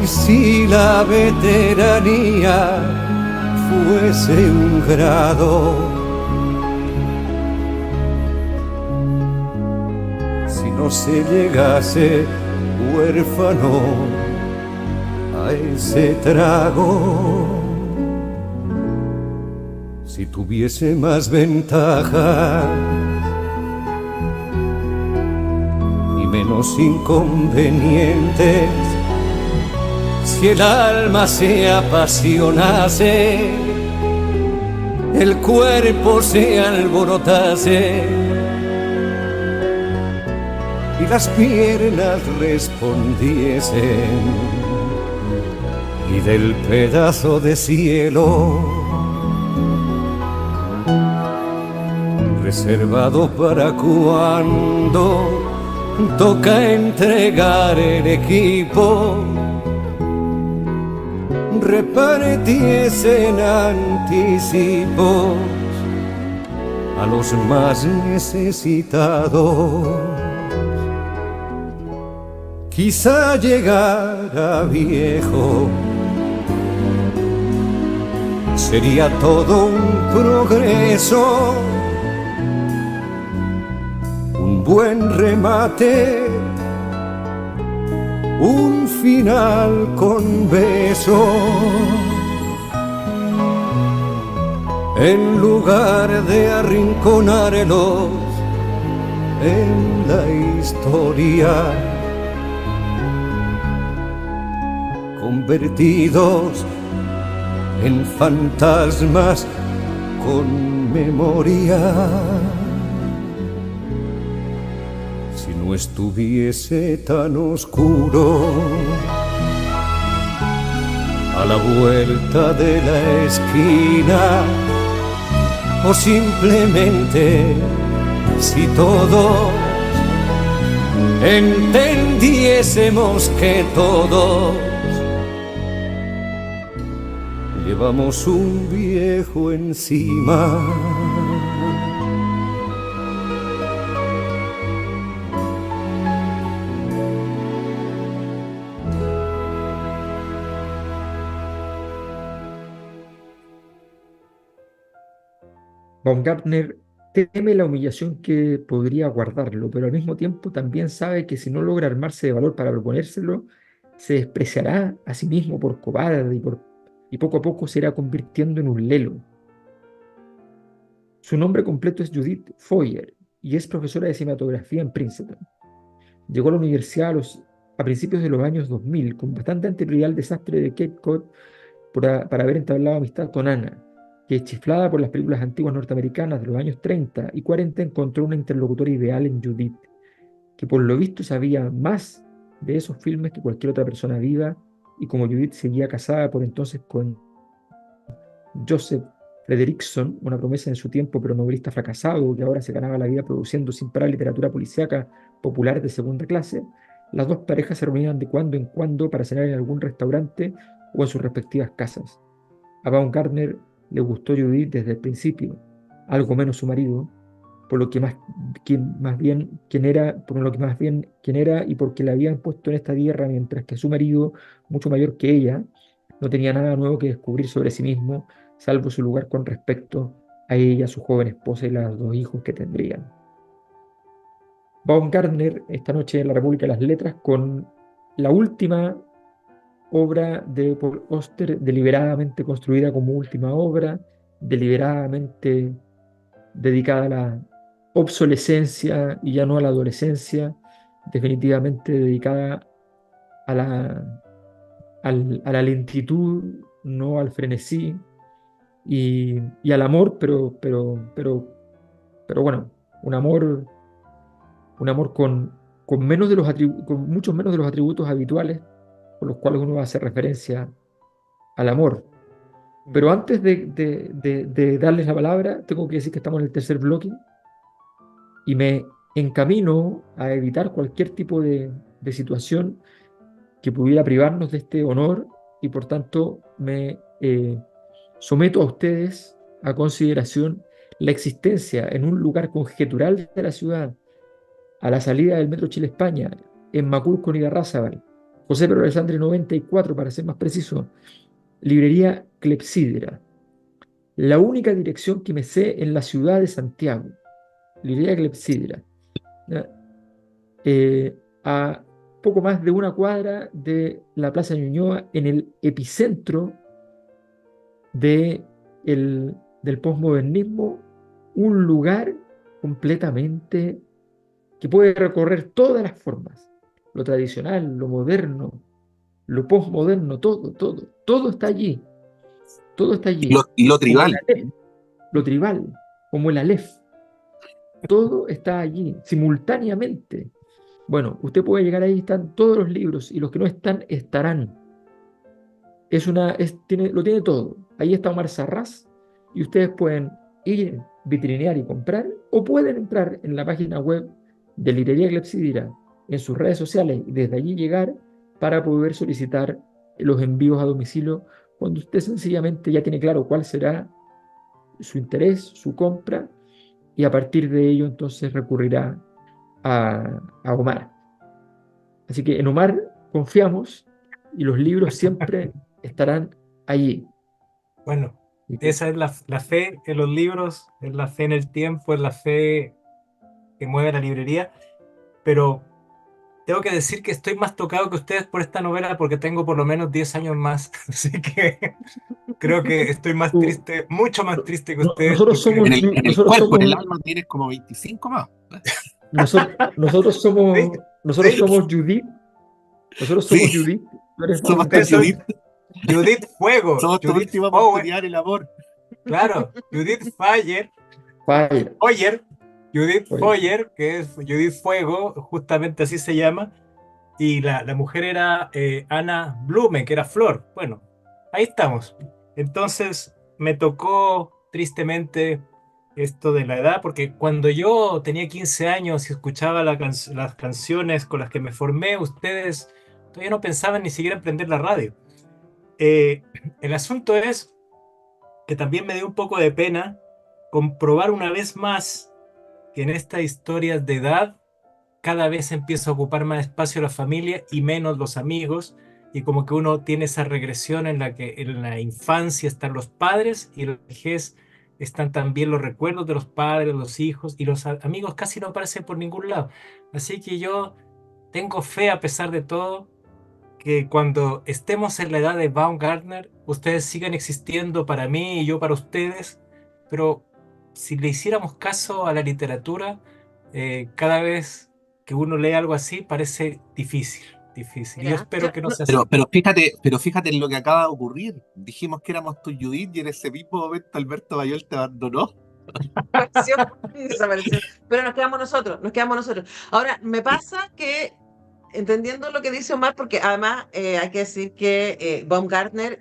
si la veteranía fuese un grado, si no se llegase huérfano a ese trago, si tuviese más ventajas y menos inconvenientes, si el alma se apasionase, el cuerpo se alborotase y las piernas respondiesen, y del pedazo de cielo reservado para cuando toca entregar el equipo, repartiesen anticipos a los más necesitados. Quizá llegara viejo, sería todo un progreso, un buen remate, un final con beso, en lugar de arrinconarlos en la historia, convertidos en fantasmas con memoria. Si no estuviese tan oscuro a la vuelta de la esquina, o simplemente si todos entendiésemos que todos llevamos un viejo encima.
Baumgartner teme la humillación que podría guardarlo, pero al mismo tiempo también sabe que si no logra armarse de valor para proponérselo, se despreciará a sí mismo por cobarde y poco a poco se irá convirtiendo en un lelo. Su nombre completo es Judith Foyer y es profesora de cinematografía en Princeton. Llegó a la universidad a principios de los años 2000 con bastante anterioridad al desastre de Cape Cod para haber entablado amistad con Anna, que, chiflada por las películas antiguas norteamericanas de los años 30 y 40, encontró una interlocutora ideal en Judith, que por lo visto sabía más de esos filmes que cualquier otra persona viva, y como Judith seguía casada por entonces con Joseph Frederickson, una promesa en su tiempo, pero novelista fracasado, que ahora se ganaba la vida produciendo sin parar literatura policíaca popular de segunda clase, las dos parejas se reunían de cuando en cuando para cenar en algún restaurante o en sus respectivas casas. A Baumgartner le gustó Judith desde el principio, algo menos su marido, por lo que más bien quién era, por lo que más bien quién era y porque la habían puesto en esta tierra, mientras que su marido, mucho mayor que ella, no tenía nada nuevo que descubrir sobre sí mismo, salvo su lugar con respecto a ella, su joven esposa y los dos hijos que tendrían. Baumgartner, esta noche en la República de las Letras, con la última obra de Paul Auster, deliberadamente construida como última obra, deliberadamente dedicada a la obsolescencia y ya no a la adolescencia, definitivamente dedicada a a la lentitud, no al frenesí y al amor, pero bueno, un amor, un amor menos de con muchos menos de los atributos habituales por los cuales uno va a hacer referencia al amor. Pero antes de darles la palabra, tengo que decir que estamos en el tercer bloque y me encamino a evitar cualquier tipo de situación que pudiera privarnos de este honor y por tanto me someto a ustedes a consideración la existencia en un lugar conjetural de la ciudad, a la salida del Metro Chile-España, en Macul con Irarrázaval, José Pedro Alessandri 94 para ser más preciso, librería Clepsidra, la única dirección que me sé en la ciudad de Santiago, librería Clepsidra, a poco más de una cuadra de la Plaza Ñuñoa, en el epicentro del posmodernismo, un lugar completamente que puede recorrer todas las formas, lo tradicional, lo moderno, lo posmoderno, todo está allí, todo está allí.
Lo tribal.
Lo tribal, como el Aleph, todo está allí, simultáneamente. Bueno, usted puede llegar ahí, están todos los libros, y los que no están, estarán. Lo tiene todo. Ahí está Omar Sarraz, y ustedes pueden ir, vitrinear y comprar, o pueden entrar en la página web de Librería Clepsidra, en sus redes sociales, y desde allí llegar para poder solicitar los envíos a domicilio, cuando usted sencillamente ya tiene claro cuál será su interés, su compra, y a partir de ello entonces recurrirá a Omar. Así que en Omar confiamos y los libros siempre estarán allí.
Bueno, esa es la fe en los libros, es la fe en el tiempo, es la fe que mueve la librería, pero tengo que decir que estoy más tocado que ustedes por esta novela porque tengo por lo menos 10 años más, así que creo que estoy más triste, mucho más triste que ustedes.
Nosotros somos,
En el
nosotros
cuerpo,
somos,
en el alma tienes como 25 más.
nosotros somos Judith. Nosotros somos
Sí,
Judith. Tú eres
somos
Ustedes son
Judith.
Judith Fuego,
Somos tu
Judith
última
Foyer,
oportunidad en el amor.
claro, Judith Foyer,
Fire.
Judith
Foyer.
Foyer, que es Judith Fuego, justamente así se llama, y la mujer era Ana Blume, que era Flor. Bueno, ahí estamos. Entonces me tocó tristemente esto de la edad, porque cuando yo tenía 15 años y escuchaba las canciones con las que me formé, ustedes todavía no pensaban ni siquiera en prender la radio. Eh, el asunto es que también me dio un poco de pena comprobar una vez más que en estas historias de edad cada vez empieza a ocupar más espacio la familia y menos los amigos, y como que uno tiene esa regresión en la que en la infancia están los padres y en la vejez están también los recuerdos de los padres, los hijos, y los amigos casi no aparecen por ningún lado. Así que yo tengo fe, a pesar de todo, que cuando estemos en la edad de Baumgartner, ustedes sigan existiendo para mí y yo para ustedes, pero si le hiciéramos caso a la literatura, cada vez que uno lee algo así parece difícil. Y yo
Mira,
espero que no sea así.
Pero fíjate en lo que acaba de ocurrir. Dijimos que éramos tu Judith y en ese mismo momento Alberto Mayol te abandonó.
desapareció. Pero nos quedamos nosotros. Ahora, me pasa que, entendiendo lo que dice Omar, porque además hay que decir que Baumgartner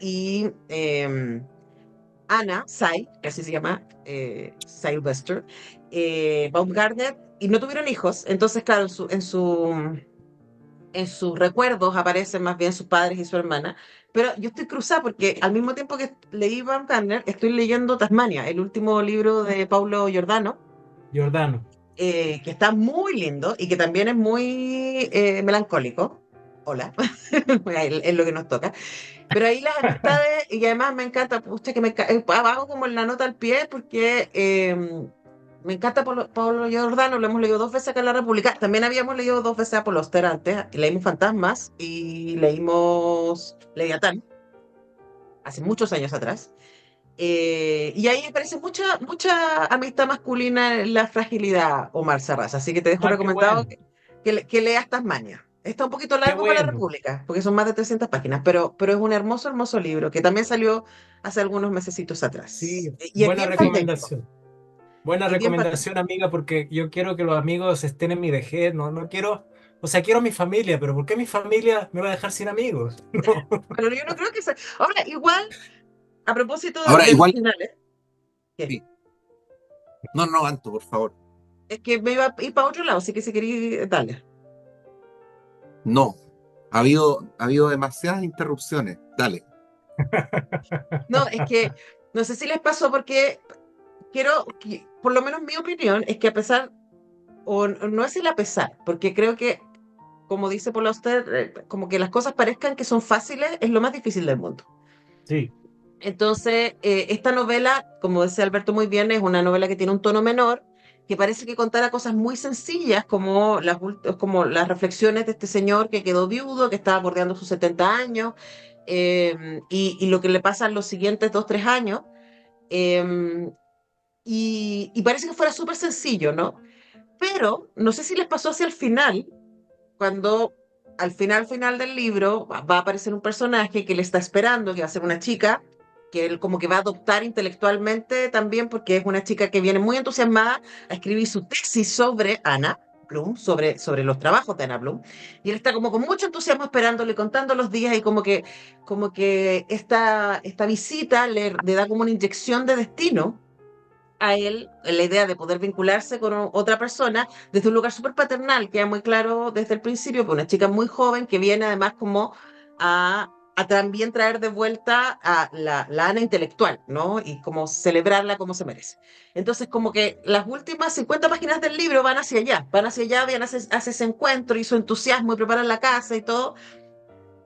Anna, Cy, que así se llama, Sylvester, Baumgartner, y no tuvieron hijos, entonces, claro, en sus recuerdos aparecen más bien sus padres y su hermana, pero yo estoy cruzada porque al mismo tiempo que leí Baumgartner, estoy leyendo Tasmania, el último libro de Paulo Giordano,
Giordano.
que está muy lindo y que también es muy melancólico. Hola, es lo que nos toca. Pero ahí las amistades, y además me encanta, usted que hago como en la nota al pie, porque me encanta Pablo Giordano, lo hemos leído 2 veces acá en la República. También habíamos leído 2 veces a Paul Auster antes, leímos Fantasmas y leímos Leviatán, hace muchos años atrás. Y ahí aparece mucha amistad masculina en la fragilidad, Omar Sarraz. Así que te dejo
Ah, qué
recomendado
bueno,
que leas Tasmania. Está un poquito
qué
largo para la
bueno,
República, porque son más de 300 páginas, pero es un hermoso, hermoso libro que también salió hace algunos mesecitos
sí,
atrás. Y es
buena
bien pandémico.
recomendación. Buena
Es bien pandémico.
recomendación, amiga, porque yo quiero que los amigos estén en mi vejez, no quiero, o sea, quiero mi familia, pero ¿por qué mi familia me va a dejar sin amigos? No.
Pero yo no creo que sea. Ahora, igual, a propósito
Ahora,
de los
igual,
finales, ¿qué?
sí. No, no, Anto, por favor.
Es que me iba a ir para otro lado, así que si queréis, dale.
No. Ha habido demasiadas interrupciones. Dale.
No, es que no sé si les pasó porque por lo menos mi opinión es que a pesar, o no es el a pesar, porque creo que, como dice Paul Auster, como que las cosas parezcan que son fáciles, es lo más difícil del mundo.
Sí,
Entonces, esta novela, como decía Alberto muy bien, es una novela que tiene un tono menor, que parece que contara cosas muy sencillas, como las reflexiones de este señor que quedó viudo, que estaba bordeando sus 70 años, y lo que le pasa en los siguientes 2, 3 años. eh, y parece que fuera súper sencillo, ¿no? Pero no sé si les pasó hacia el final, cuando al final del libro va a aparecer un personaje que le está esperando, que va a ser una chica, que él como que va a adoptar intelectualmente también, porque es una chica que viene muy entusiasmada a escribir su tesis sobre Anna Bloom, sobre los trabajos de Anna Bloom, y él está como con mucho entusiasmo esperándole, contando los días, y como que esta visita le da como una inyección de destino a él la idea de poder vincularse con otra persona desde un lugar súper paternal, queda muy claro desde el principio, que una chica muy joven que viene además como a también traer de vuelta a la Ana intelectual, ¿no? Y como celebrarla como se merece. Entonces, como que las últimas 50 páginas del libro van hacia allá, hace ese encuentro y su entusiasmo y preparan la casa y todo.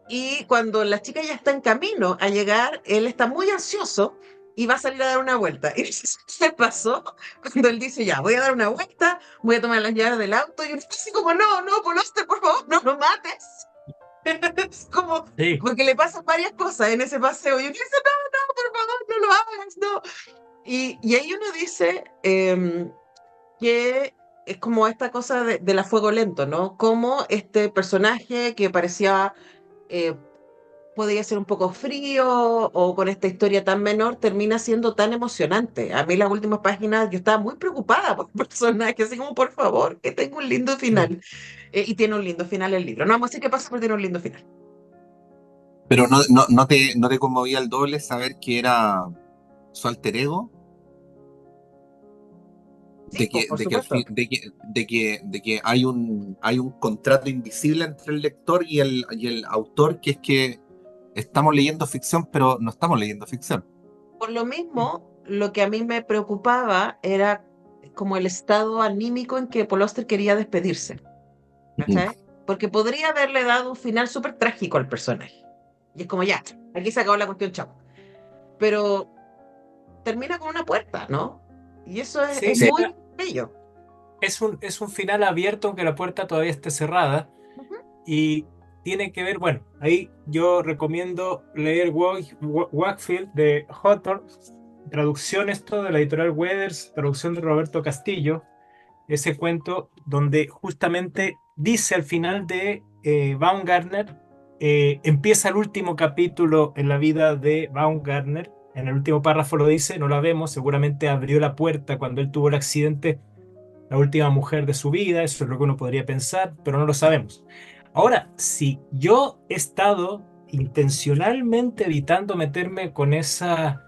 Y cuando la chica ya está en camino a llegar, él está muy ansioso y va a salir a dar una vuelta. Y se pasó cuando él dice, ya, voy a dar una vuelta, voy a tomar las llaves del auto. Y uno está así como, no, no, Poloster, por favor, no lo mates. Es como,
sí,
porque le pasan varias cosas en ese paseo. Y uno dice, no, no, por favor, no lo hagas, no. Y ahí uno dice que es como esta cosa de la fuego lento, ¿no? Como este personaje que parecía... eh, podría ser un poco frío o con esta historia tan menor termina siendo tan emocionante. A mí las últimas páginas yo estaba muy preocupada por el personaje, así como por favor, que tenga un lindo
sí.
final. Y tiene un lindo final el libro. No vamos a decir qué pasa, pero tiene un lindo final.
Pero no te conmovía el doble saber que era su alter ego,
Sí, pues, por supuesto.
de que hay un contrato invisible entre el lector y el autor, que es que estamos leyendo ficción, pero no estamos leyendo ficción.
Por lo mismo, lo que a mí me preocupaba era como el estado anímico en que Paul Auster quería despedirse.
Ujú.
¿Cachai? Porque podría haberle dado un final súper trágico al personaje. Y es como ya, aquí se acabó la cuestión, chao. Pero termina con una puerta, ¿no? Y eso es
Sí,
Sí.
muy bello.
es un final abierto aunque la puerta todavía esté cerrada
Ujú.
y tiene que ver, bueno, ahí yo recomiendo leer Wakefield de Hawthorne, traducción esto de la editorial Weathers, traducción de Roberto Castillo, ese cuento donde justamente dice al final de Baumgartner, empieza el último capítulo en la vida de Baumgartner, en el último párrafo lo dice, no la vemos, seguramente abrió la puerta cuando él tuvo el accidente, la última mujer de su vida, eso es lo que uno podría pensar, pero no lo sabemos. Ahora, si yo he estado intencionalmente evitando meterme con esa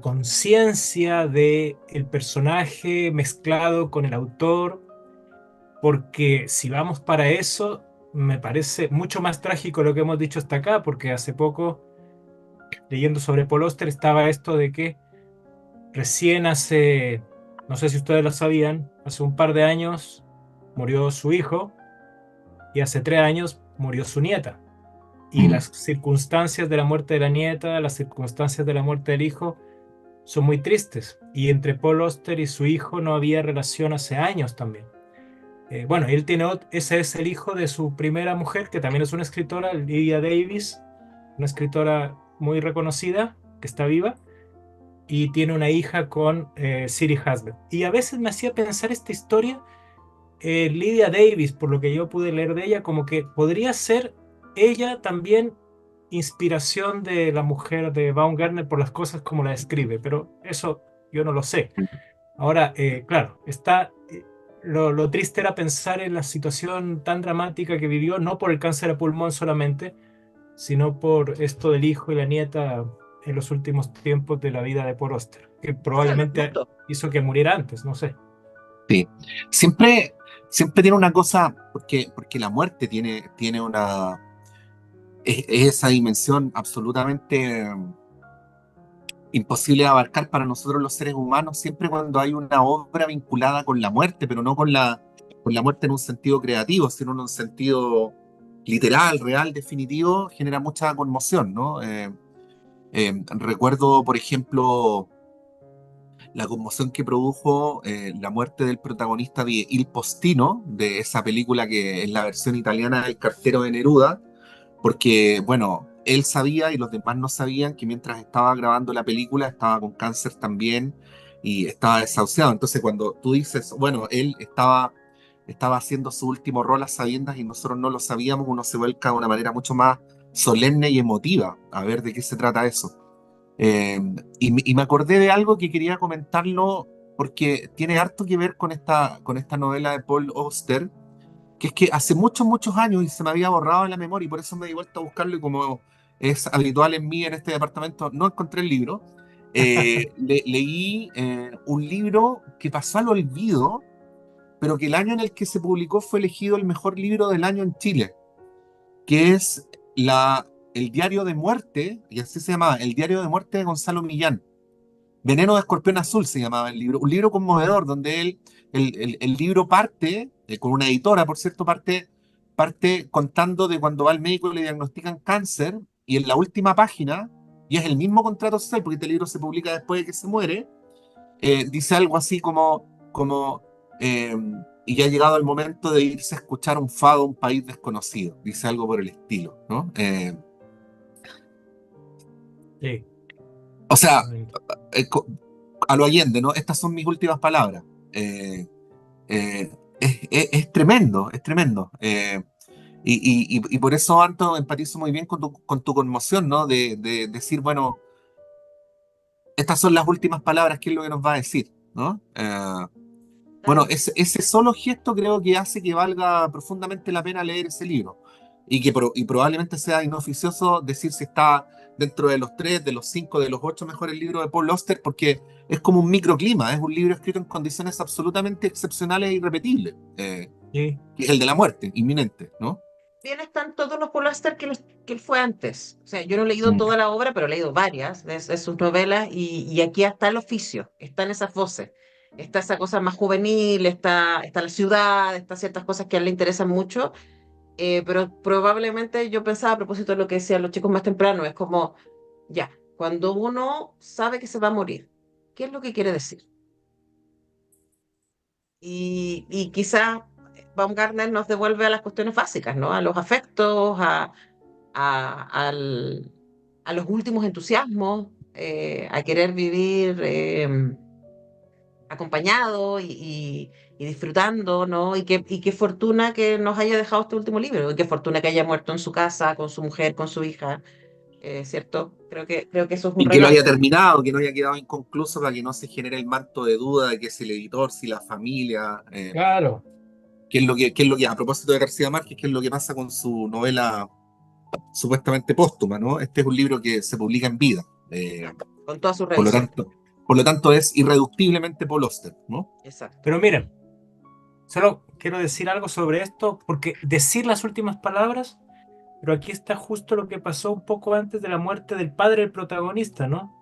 conciencia de el personaje mezclado con el autor, porque si vamos para eso, me parece mucho más trágico lo que hemos dicho hasta acá, porque hace poco, leyendo sobre Paul Auster, estaba esto de que recién hace, no sé si ustedes lo sabían, hace un par de años murió su hijo y hace 3 años murió su nieta. Y las circunstancias de la muerte de la nieta, las circunstancias de la muerte del hijo, son muy tristes. Y entre Paul Auster y su hijo no había relación hace años también. Bueno, él ese es el hijo de su primera mujer, que también es una escritora, Lydia Davis, una escritora muy reconocida, que está viva, y tiene una hija con Siri Husband. Y a veces me hacía pensar esta historia, Lydia Davis, por lo que yo pude leer de ella, como que podría ser ella también inspiración de la mujer de Baumgartner por las cosas como la describe, pero eso yo no lo sé. Ahora, claro, lo triste era pensar en la situación tan dramática que vivió, no por el cáncer de pulmón solamente, sino por esto del hijo y la nieta en los últimos tiempos de la vida de Paul Auster, que probablemente hizo que muriera antes, no sé.
Sí, siempre, siempre tiene una cosa, porque la muerte tiene es esa dimensión absolutamente imposible de abarcar para nosotros los seres humanos, siempre cuando hay una obra vinculada con la muerte, pero no con la muerte en un sentido creativo, sino en un sentido literal, real, definitivo, genera mucha conmoción, ¿no? Recuerdo, por ejemplo, la conmoción que produjo la muerte del protagonista de Il Postino, de esa película que es la versión italiana del Cartero de Neruda, porque, bueno, él sabía y los demás no sabían que mientras estaba grabando la película estaba con cáncer también y estaba desahuciado. Entonces, cuando tú dices, bueno, él estaba haciendo su último rol a sabiendas y nosotros no lo sabíamos, uno se vuelca de una manera mucho más solemne y emotiva a ver de qué se trata eso. Y me acordé de algo que quería comentarlo porque tiene harto que ver con esta novela de Paul Auster, que es que hace muchos, muchos años y se me había borrado en la memoria y por eso me di vuelta a buscarlo y como es habitual en mí en este departamento, no encontré el libro. Leí un libro que pasó al olvido, pero que el año en el que se publicó fue elegido el mejor libro del año en Chile, que es El Diario de Muerte, y así se llamaba, El Diario de Muerte de Gonzalo Millán. Veneno de Escorpión Azul se llamaba el libro, un libro conmovedor donde el libro parte, con una editora, por cierto, parte contando de cuando va al médico y le diagnostican cáncer, y en la última página, y es el mismo contrato social, porque este libro se publica después de que se muere, dice algo así como eh, y ya ha llegado el momento de irse a escuchar un fado a un país desconocido, dice algo por el estilo, ¿no?
Sí.
O sea, a lo Allende, ¿no? Estas son mis últimas palabras. Es tremendo, es tremendo. Y por eso, Anto, empatizo muy bien con tu conmoción, ¿no? De decir, bueno, estas son las últimas palabras, ¿qué es lo que nos va a decir? ¿No? Bueno, ese solo gesto creo que hace que valga profundamente la pena leer ese libro. Y probablemente sea inoficioso decir si está dentro de los 3, de los 5, de los 8 mejores libros de Paul Auster, porque es como un microclima, es un libro escrito en condiciones absolutamente excepcionales e irrepetibles,
Sí.
que es el de la muerte inminente, ¿no?
Bien, están todos los Paul Auster que él fue antes. O sea, yo no he leído toda la obra, pero he leído varias de sus novelas y aquí está el oficio, están esas voces, está esa cosa más juvenil, está la ciudad, está ciertas cosas que a él le interesan mucho, pero probablemente yo pensaba a propósito de lo que decían los chicos más temprano, es como, ya, cuando uno sabe que se va a morir, ¿qué es lo que quiere decir? Y quizás Baumgartner nos devuelve a las cuestiones básicas, ¿no? A los afectos, a a los últimos entusiasmos, a querer vivir acompañado y disfrutando, ¿no? Y qué fortuna que nos haya dejado este último libro, y qué fortuna que haya muerto en su casa, con su mujer, con su hija, ¿cierto? Creo que eso es un
Y que lo haya
regalo.
terminado, que no haya quedado inconcluso para que no se genere el manto de duda de que si el editor, si la familia,
Claro.
qué es lo que, a propósito de García Márquez, qué es lo que pasa con su novela supuestamente póstuma, ¿no? Este es un libro que se publica en vida.
con toda su
Por lo
revisión.
tanto es irreductiblemente Paul Auster, ¿no?
Exacto.
Pero miren, solo quiero decir algo sobre esto, porque decir las últimas palabras, pero aquí está justo lo que pasó un poco antes de la muerte del padre del protagonista, ¿no?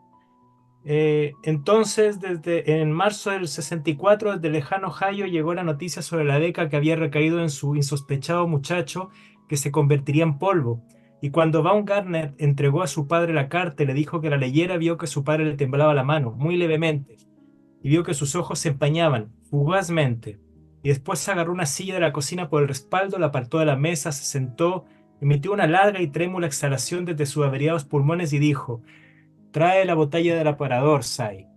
Entonces, en marzo del 64, desde lejano Ohio, llegó la noticia sobre la beca que había recaído en su insospechado muchacho, que se convertiría en polvo. Y cuando Baumgartner entregó a su padre la carta y le dijo que la leyera, vio que su padre le temblaba la mano, muy levemente, y vio que sus ojos se empañaban, fugazmente. Y después agarró una silla de la cocina por el respaldo, la apartó de la mesa, se sentó, emitió una larga y trémula exhalación desde sus averiados pulmones y dijo: «Trae la botella del aparador, Sai.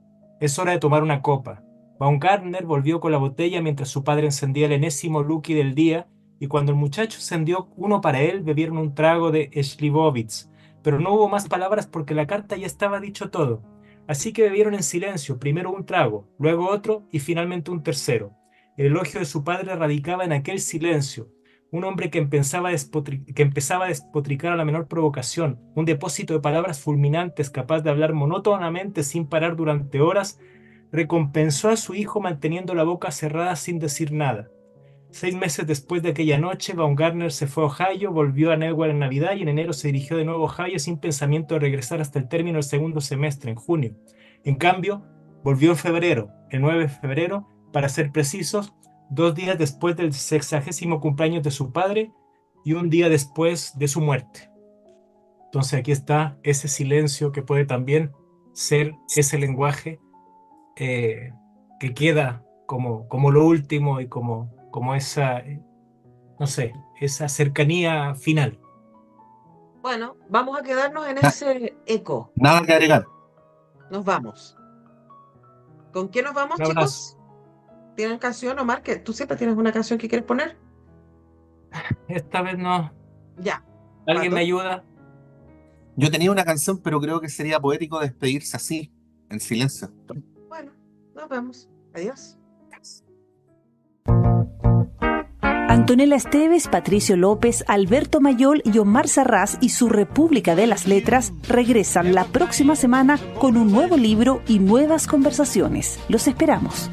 Es hora de tomar una copa». Baumgartner volvió con la botella mientras su padre encendía el enésimo Lucky del día, y cuando el muchacho encendió uno para él, bebieron un trago de Schlivovitz. Pero no hubo más palabras porque la carta ya estaba dicho todo. Así que bebieron en silencio, primero un trago, luego otro y finalmente un tercero. El elogio de su padre radicaba en aquel silencio. Un hombre que empezaba a despotricar a la menor provocación, un depósito de palabras fulminantes capaz de hablar monótonamente sin parar durante horas, recompensó a su hijo manteniendo la boca cerrada sin decir nada. 6 meses después de aquella noche, Baumgartner se fue a Ohio, volvió a Newell en Navidad y en enero se dirigió de nuevo a Ohio sin pensamiento de regresar hasta el término del segundo semestre, en junio. En cambio, volvió en febrero, el 9 de febrero, para ser precisos, 2 días después del 60º cumpleaños de su padre y un día después de su muerte. Entonces aquí está ese silencio que puede también ser ese lenguaje que queda como lo último y como esa, no sé, esa cercanía final.
Bueno, vamos a quedarnos en ese eco.
Nada que agregar.
Nos vamos. ¿Con qué nos vamos,
Un abrazo.
chicos? ¿Tienen canción, Omar? Que tú siempre tienes una canción que quieres poner.
Esta vez no.
Ya.
¿Alguien
Pato.
me ayuda?
Yo tenía una canción, pero creo que sería poético despedirse así, en silencio.
Bueno, nos vemos. Adiós.
Antonella Esteves, Patricio López, Alberto Mayol y Omar Sarraz y su República de las Letras regresan la próxima semana con un nuevo libro y nuevas conversaciones. Los esperamos.